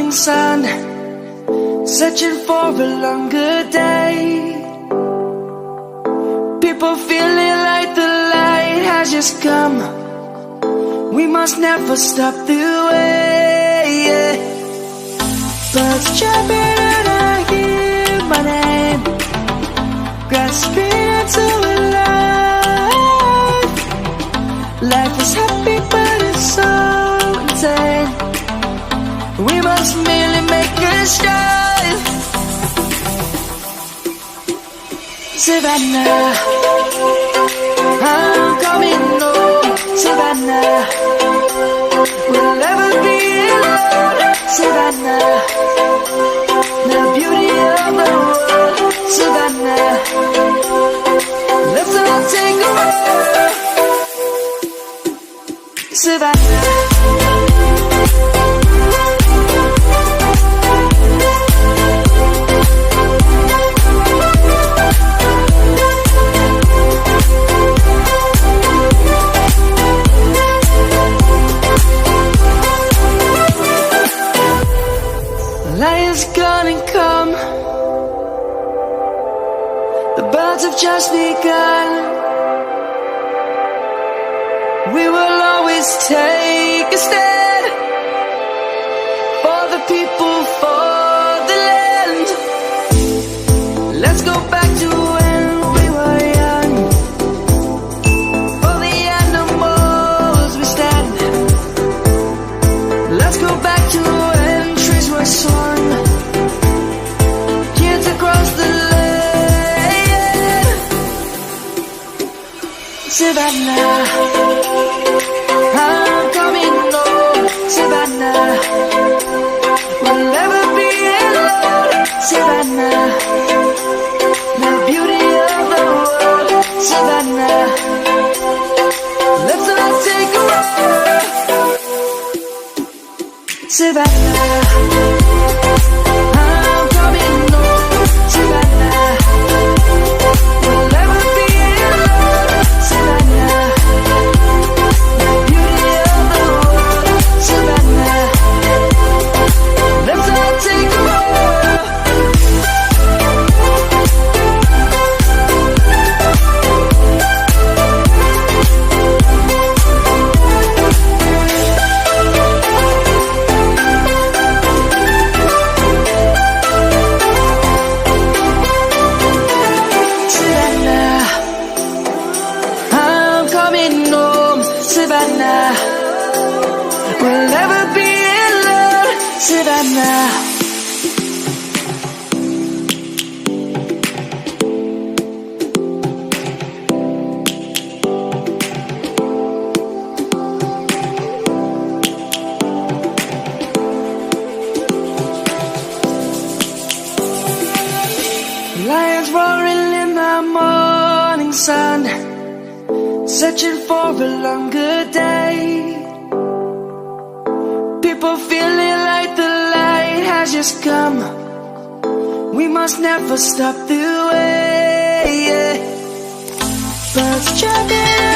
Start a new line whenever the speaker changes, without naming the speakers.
morning sun, searching for a longer day. People feeling like the light has just come. We must never stop the way. Birds chirping and I hear my name, grasping into a life. Life is happy but it's so insane. We must merely make a start. Savannah, I'm coming home. Savannah, we'll never be alone. Savannah, the beauty of the world. Savannah, let's all take a walk. Savannah. Lion's gonna come. The birds have just begun. We will always take a stand for the people, for the land. Let's go back to when we were young. For the animals we stand. Let's go back to when trees were swung, kids across the land. Savannah, I'm coming home. Savannah, we'll never be alone. Savannah, the beauty of the world. Savannah, let's all take a walk. Savannah, I'm coming home. Savannah, we'll never be alone. Savannah, the beauty of the world. Savannah, let's all take a walk. Savannah, I'm coming home. Savannah, we'll never be alone. Savannah. Lions roaring in the morning sun, searching for a longer day. People feeling like the light has just come. We must never stop the way. Birds chirping